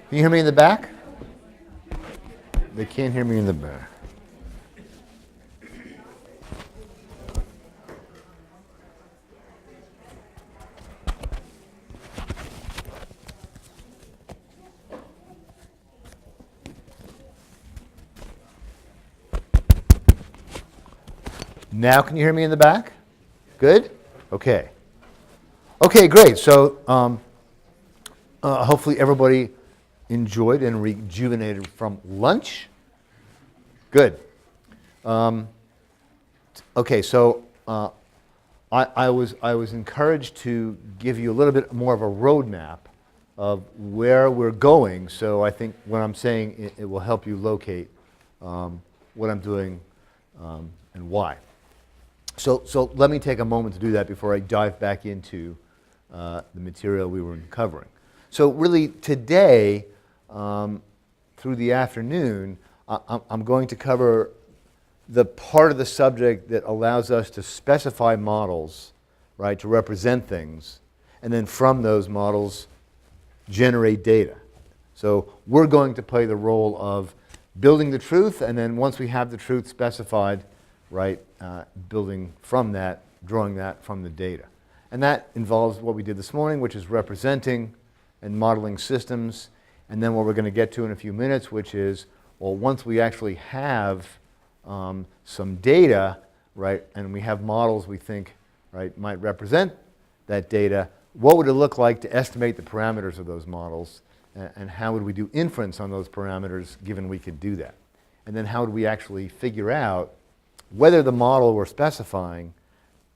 Can you hear me in the back? They can't hear me in the back. Now can you hear me in the back? Good? Okay. Okay, great. So hopefully everybody enjoyed and rejuvenated from lunch. Good. Okay, so I was encouraged to give you a little bit more of a roadmap of where we're going. So I think what I'm saying, it will help you locate what I'm doing and why. So let me take a moment to do that before I dive back into the material we were covering. So really today, through the afternoon, I'm going to cover the part of the subject that allows us to specify models, right, to represent things, and then from those models generate data. So we're going to play the role of building the truth, and then once we have the truth specified, right, building from that, drawing that from the data. And that involves what we did this morning, which is representing and modeling systems, and then what we're going to get to in a few minutes, which is, well, once we actually have some data, right, and we have models we think, right, might represent that data, what would it look like to estimate the parameters of those models, and how would we do inference on those parameters given we could do that? And then how would we actually figure out whether the model we're specifying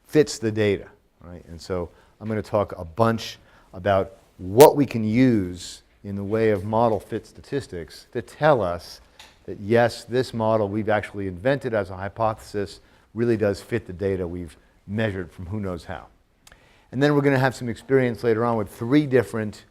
fits the data, right? And so I'm going to talk a bunch about what we can use in the way of model fit statistics to tell us that yes, this model we've actually invented as a hypothesis really does fit the data we've measured from who knows how. And then we're going to have some experience later on with 3 different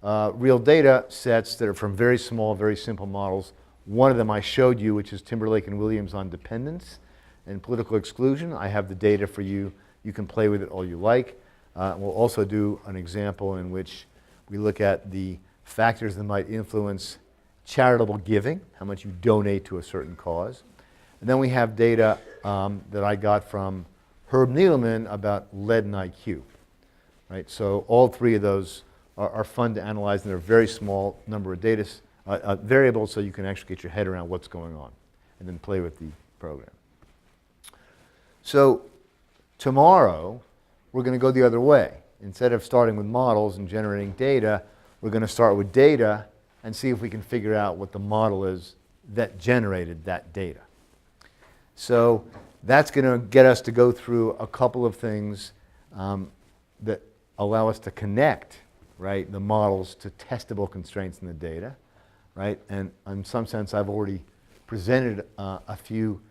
real data sets that are from very small, very simple models. One of them I showed you, which is Timberlake and Williams on dependence and political exclusion. I have the data for you. You can play with it all you like. We'll also do an example in which we look at the factors that might influence charitable giving, how much you donate to a certain cause. And then we have data that I got from Herb Needleman about lead and IQ. Right? So all 3 of those are fun to analyze, and they're a very small number of data variables, so you can actually get your head around what's going on and then play with the program. So tomorrow, we're going to go the other way. Instead of starting with models and generating data, we're going to start with data and see if we can figure out what the model is that generated that data. So that's going to get us to go through a couple of things that allow us to connect, right, the models to testable constraints in the data, right? And in some sense, I've already presented a few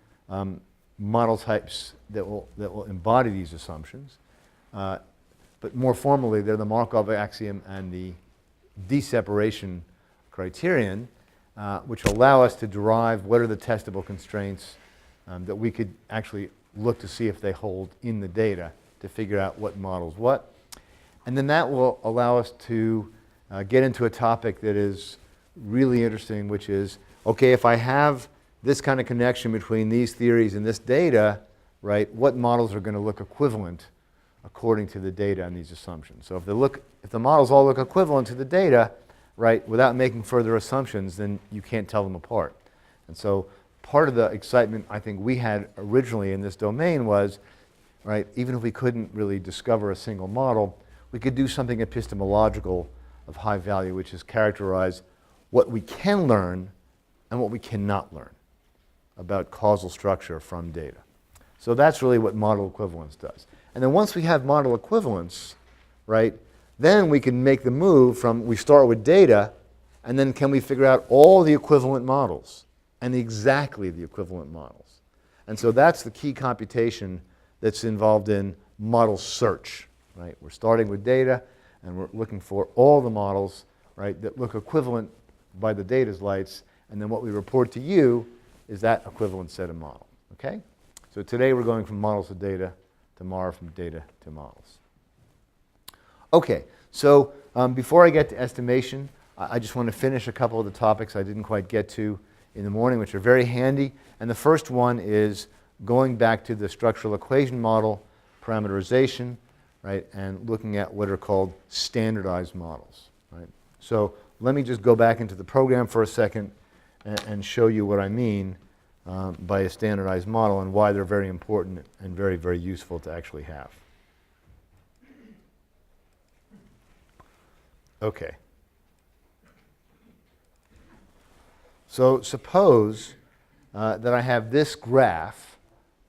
model types that will embody these assumptions. But more formally, they're the Markov axiom and the deseparation criterion, which allow us to derive what are the testable constraints that we could actually look to see if they hold in the data to figure out what models what. And then that will allow us to get into a topic that is really interesting, which is, okay, if I have this kind of connection between these theories and this data, right, what models are going to look equivalent according to the data and these assumptions? So if the models all look equivalent to the data, right, without making further assumptions, then you can't tell them apart. And so part of the excitement I think we had originally in this domain was, right, even if we couldn't really discover a single model, we could do something epistemological of high value, which is characterize what we can learn and what we cannot learn about causal structure from data. So that's really what model equivalence does. And then once we have model equivalence, right, then we can make the move from we start with data, and then can we figure out all the equivalent models and exactly the equivalent models. And so that's the key computation that's involved in model search. Right? We're starting with data, and we're looking for all the models, right, that look equivalent by the data's lights, and then what we report to you is that equivalent set of models. Okay? So today we're going from models to data, tomorrow from data to models. Okay, so before I get to estimation, I just want to finish a couple of the topics I didn't quite get to in the morning, which are very handy. And the first one is going back to the structural equation model, parameterization, right, and looking at what are called standardized models, right? So let me just go back into the program for a second and show you what I mean by a standardized model and why they're very important and very, very useful to actually have. Okay. So suppose that I have this graph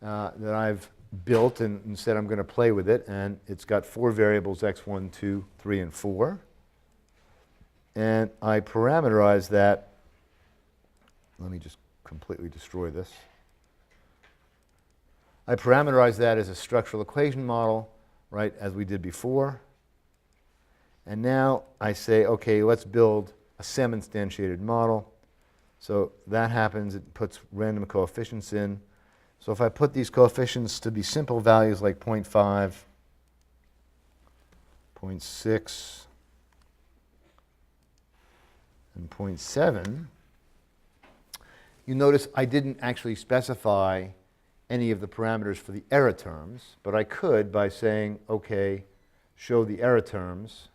that I've built, and instead I'm going to play with it, and it's got 4 variables, x1, 2, 3, and 4. And I parameterize that. Let me just completely destroy this. I parameterize that as a structural equation model, right, as we did before. And now I say, okay, let's build a SEM instantiated model. So that happens, it puts random coefficients in. So if I put these coefficients to be simple values like 0.5, 0.6, and 0.7, you notice I didn't actually specify any of the parameters for the error terms, but I could by saying, okay, show the error terms.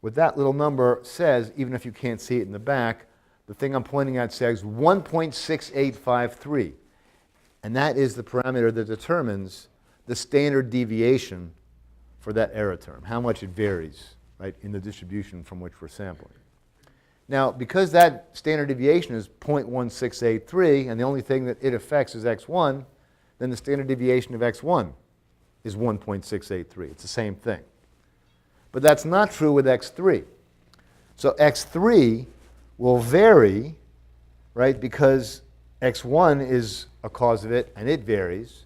What that little number says, even if you can't see it in the back, the thing I'm pointing at says 1.6853. And that is the parameter that determines the standard deviation for that error term, how much it varies, right, in the distribution from which we're sampling. Now, because that standard deviation is 0.1683, and the only thing that it affects is x1, then the standard deviation of x1 is 1.683. It's the same thing. But that's not true with x3. So x3 will vary, right, because x1 is a cause of it, and it varies.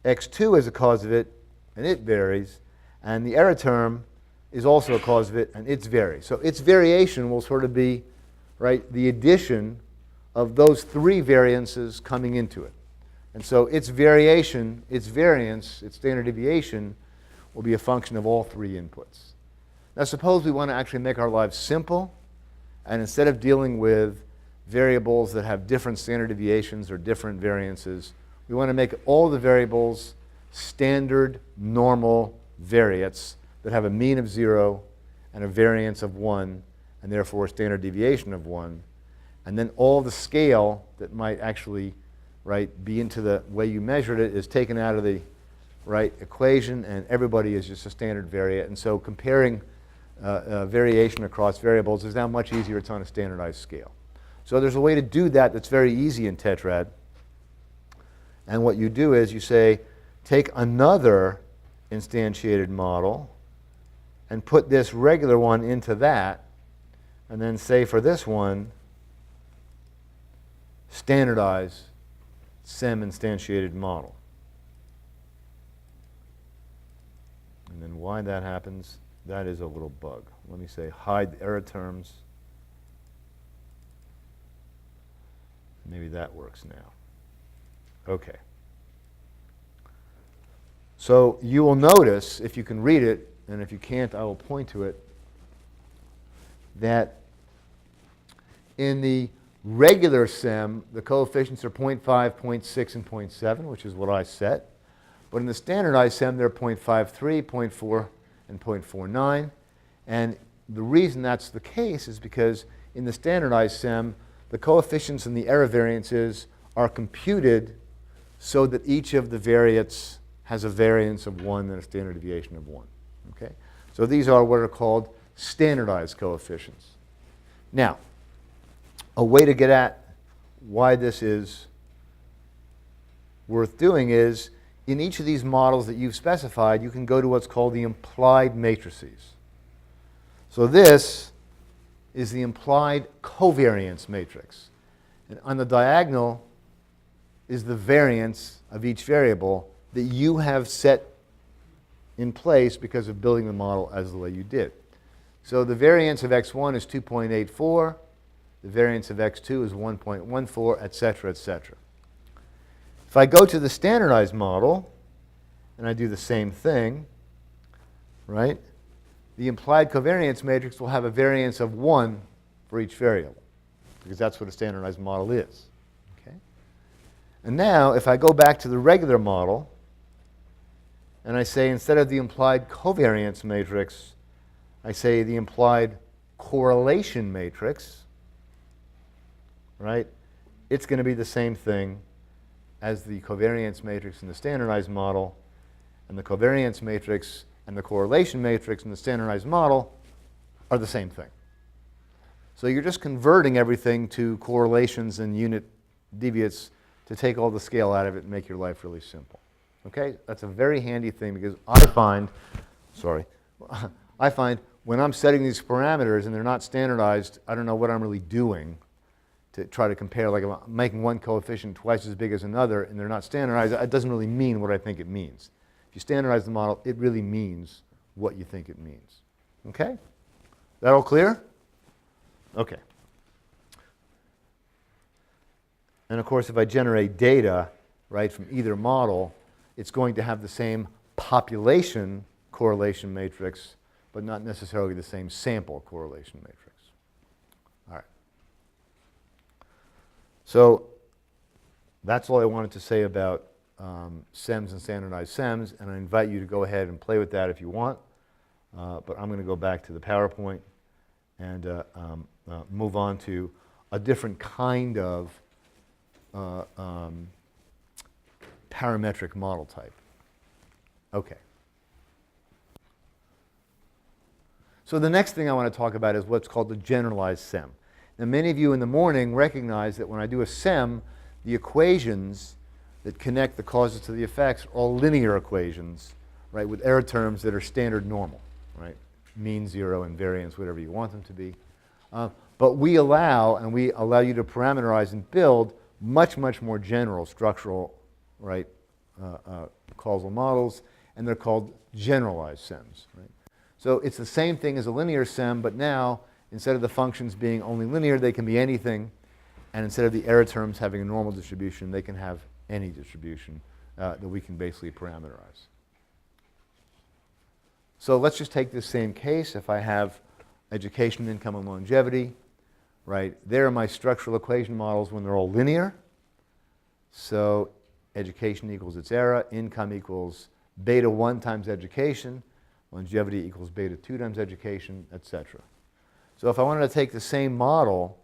x2 is a cause of it, and it varies. And the error term is also a cause of it, and it varies. So its variation will sort of be, right, the addition of those 3 variances coming into it. And so its variation, its variance, its standard deviation will be a function of all 3 inputs. Now suppose we want to actually make our lives simple, and instead of dealing with variables that have different standard deviations or different variances, we want to make all the variables standard normal variates that have a mean of 0 and a variance of 1, and therefore a standard deviation of 1. And then all the scale that might actually, right, be into the way you measured it is taken out of the, right, equation, and everybody is just a standard variate. And so comparing variation across variables is now much easier. It's on a standardized scale. So there's a way to do that that's very easy in tetrad. And what you do is you say, take another instantiated model and put this regular one into that, and then say for this one, standardize SEM instantiated model. And then why that happens, that is a little bug. Let me say hide the error terms. Maybe that works now. Okay. So you will notice, if you can read it, and if you can't, I will point to it, that in the regular SEM, the coefficients are 0.5, 0.6, and 0.7, which is what I set. But in the standardized SEM, they're 0.53, 0.4, and 0.49. And the reason that's the case is because in the standardized SEM, the coefficients and the error variances are computed so that each of the variates has a variance of 1 and a standard deviation of 1. Okay? So these are what are called standardized coefficients. Now, a way to get at why this is worth doing is, in each of these models that you've specified, you can go to what's called the implied matrices. So this is the implied covariance matrix. And on the diagonal is the variance of each variable that you have set in place because of building the model as the way you did. So the variance of x1 is 2.84, the variance of x2 is 1.14, etc., etc. If I go to the standardized model, and I do the same thing, right, the implied covariance matrix will have a variance of 1 for each variable, because that's what a standardized model is. Okay? And now, if I go back to the regular model, and I say instead of the implied covariance matrix, I say the implied correlation matrix, right, it's going to be the same thing as the covariance matrix in the standardized model, and the covariance matrix and the correlation matrix in the standardized model are the same thing. So you're just converting everything to correlations and unit deviates to take all the scale out of it and make your life really simple. Okay? That's a very handy thing because I find when I'm setting these parameters and they're not standardized, I don't know what I'm really doing to try to compare. Like, if I'm making one coefficient twice as big as another and they're not standardized, it doesn't really mean what I think it means. If you standardize the model, it really means what you think it means. Okay? That all clear? Okay. And of course, if I generate data, right, from either model, it's going to have the same population correlation matrix, but not necessarily the same sample correlation matrix. All right. So that's all I wanted to say about SEMs and standardized SEMs, and I invite you to go ahead and play with that if you want. But I'm going to go back to the PowerPoint and move on to a different kind of parametric model type. Okay. So the next thing I want to talk about is what's called the generalized SEM. Now, many of you in the morning recognize that when I do a SEM, the equations that connect the causes to the effects are all linear equations, right, with error terms that are standard normal, right, mean, zero, and variance, whatever you want them to be. But we allow you to parameterize and build much, much more general structural, right, causal models, and they're called generalized SEMs, right? So it's the same thing as a linear SEM, but now instead of the functions being only linear, they can be anything, and instead of the error terms having a normal distribution, they can have any distribution that we can basically parameterize. So let's just take this same case. If I have education, income, and longevity, right, there are my structural equation models when they're all linear. So education equals its error, income equals beta 1 times education, longevity equals beta 2 times education, etc. So if I wanted to take the same model,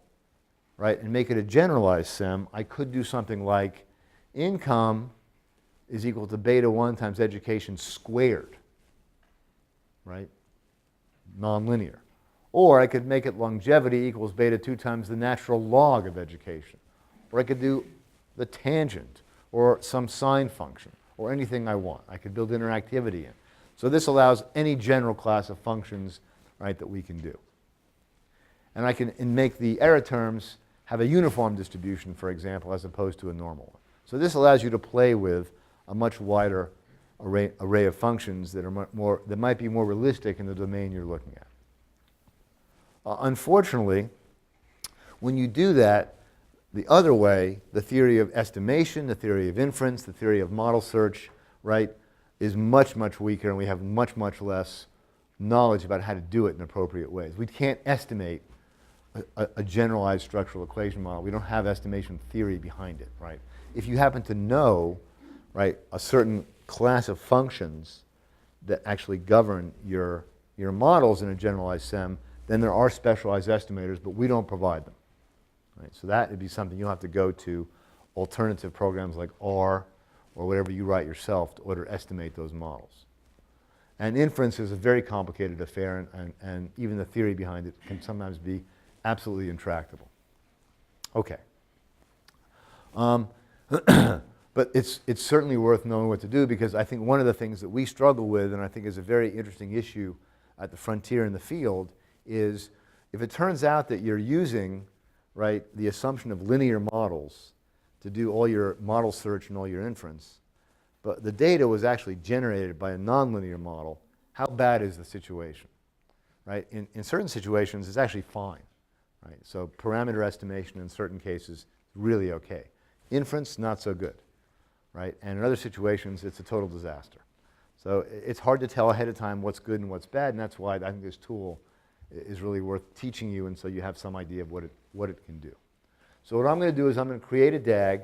right, and make it a generalized SEM, I could do something like income is equal to beta 1 times education squared, right, nonlinear. Or I could make it longevity equals beta 2 times the natural log of education. Or I could do the tangent or some sine function or anything I want. I could build interactivity in. So this allows any general class of functions, right, that we can do. And I can make the error terms have a uniform distribution, for example, as opposed to a normal one. So this allows you to play with a much wider array of functions that are that might be more realistic in the domain you're looking at. Unfortunately, when you do that the other way, the theory of estimation, the theory of inference, the theory of model search, right, is much, much weaker, and we have much, much less knowledge about how to do it in appropriate ways. We can't estimate a generalized structural equation model. We don't have estimation theory behind it, right? If you happen to know, right, a certain class of functions that actually govern your models in a generalized SEM, then there are specialized estimators, but we don't provide them. Right? So that would be something you'll have to go to alternative programs like R or whatever you write yourself to order estimate those models. And inference is a very complicated affair, and even the theory behind it can sometimes be absolutely intractable. Okay. But it's certainly worth knowing what to do, because I think one of the things that we struggle with, and I think is a very interesting issue at the frontier in the field, is if it turns out that you're using, right, the assumption of linear models to do all your model search and all your inference, but the data was actually generated by a nonlinear model, how bad is the situation? Right? In certain situations, it's actually fine. Right? So parameter estimation in certain cases is really okay. Inference, not so good. right? And in other situations, it's a total disaster. So it's hard to tell ahead of time what's good and what's bad, and that's why I think this tool is really worth teaching you, and so you have some idea of what it can do. So what I'm going to do is I'm going to create a DAG.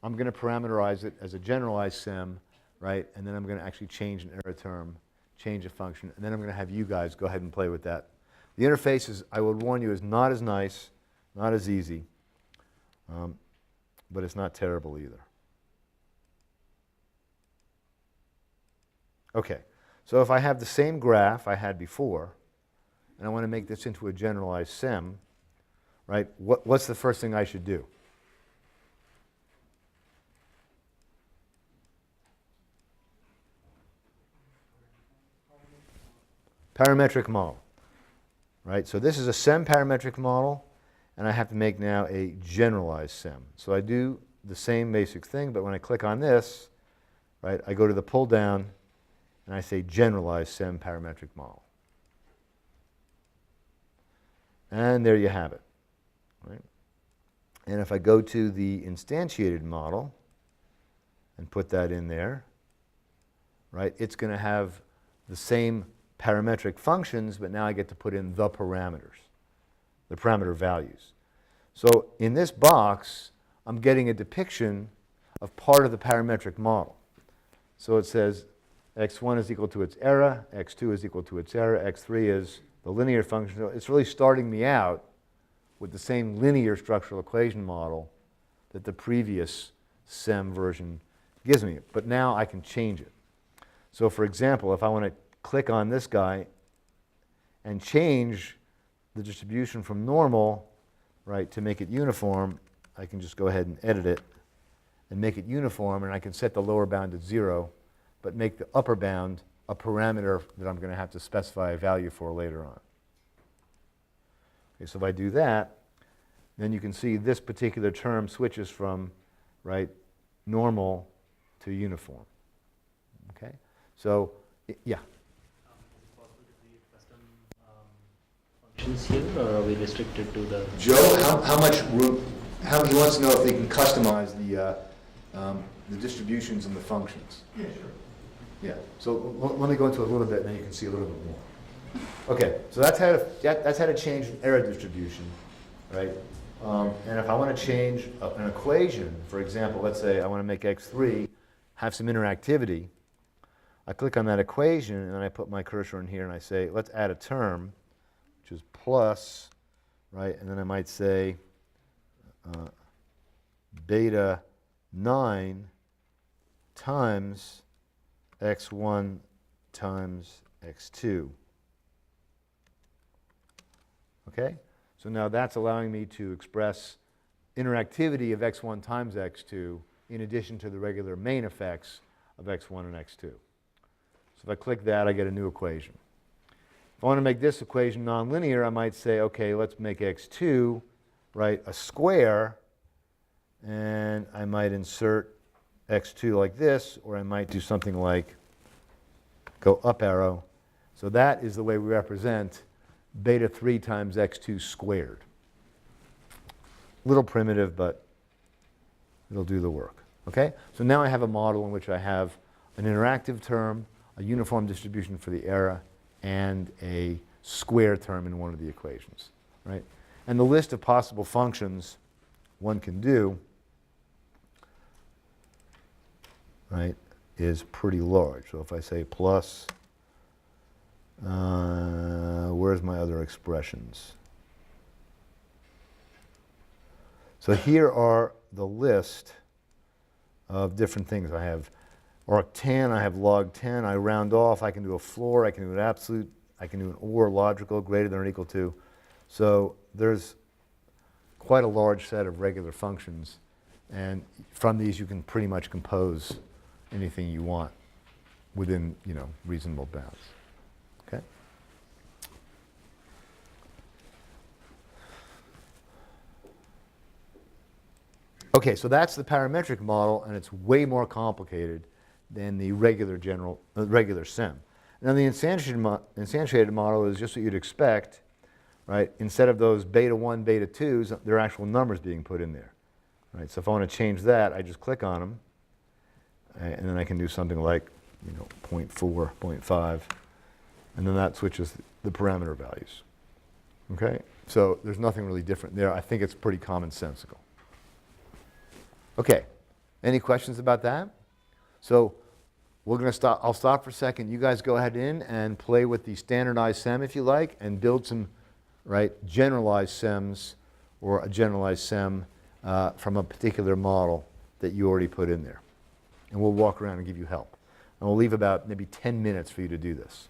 I'm going to parameterize it as a generalized SEM, right? And then I'm going to actually change an error term, change a function, and then I'm going to have you guys go ahead and play with that. The interface is, I would warn you, is not as nice, not as easy, but it's not terrible either. Okay, so if I have the same graph I had before, and I want to make this into a generalized SEM, right, what's the first thing I should do? Parametric model, right? So this is a SEM parametric model, and I have to make now a generalized SEM. So I do the same basic thing, but when I click on this, right, I go to the pull down, and I say generalized SEM parametric model. And there you have it, right? And if I go to the instantiated model and put that in there, right, it's going to have the same parametric functions, but now I get to put in the parameters, the parameter values. So in this box, I'm getting a depiction of part of the parametric model. So it says x1 is equal to its error, x2 is equal to its error, x3 is the linear function. So it's really starting me out with the same linear structural equation model that the previous SEM version gives me. But now I can change it. So for example, if I want to click on this guy and change the distribution from normal, right, to make it uniform, I can just go ahead and edit it and make it uniform, and I can set the lower bound at 0, but make the upper bound a parameter that I'm going to have to specify a value for later on. Okay, so if I do that, then you can see this particular term switches from, right, normal to uniform. Okay, so yeah. Is it possible to create custom functions here, or are we restricted to the? Joe, how much room? He wants to know if they can customize the distributions and the functions. Yeah, sure. Yeah. So let me go into a little bit, and then you can see a little bit more. Okay. So that's how to change an error distribution, right? And if I want to change an equation, for example, let's say I want to make x3 have some interactivity. I click on that equation, and then I put my cursor in here, and I say, let's add a term, which is plus, right? And then I might say beta 9 times x1 times x2. Okay? So now that's allowing me to express interactivity of x1 times x2 in addition to the regular main effects of x1 and x2. So if I click that, I get a new equation. If I want to make this equation nonlinear, I might say, okay, let's make x2, right, a square, and I might insert x2 like this, or I might do something like go up arrow. So that is the way we represent beta 3 times x2 squared. Little primitive, but it'll do the work. Okay? So now I have a model in which I have an interactive term, a uniform distribution for the error, and a square term in one of the equations. Right? And the list of possible functions one can do, right, is pretty large. So if I say plus, where's my other expressions? So here are the list of different things. I have arc10, I have log10, I round off, I can do a floor, I can do an absolute, I can do an or logical, greater than or equal to. So there's quite a large set of regular functions, and from these you can pretty much compose anything you want within, reasonable bounds. Okay? Okay, so that's the parametric model, and it's way more complicated than the regular SEM. Now the instantiated model is just what you'd expect, right? Instead of those beta 1, beta 2s, there are actual numbers being put in there. Right? So if I want to change that, I just click on them, and then I can do something like, 0.4, 0.5, and then that switches the parameter values. Okay? So there's nothing really different there. I think it's pretty commonsensical. Okay, any questions about that? So we're going to stop. I'll stop for a second. You guys go ahead in and play with the standardized SEM if you like, and build some generalized SEMs or a generalized SEM from a particular model that you already put in there. And we'll walk around and give you help. And we'll leave about maybe 10 minutes for you to do this.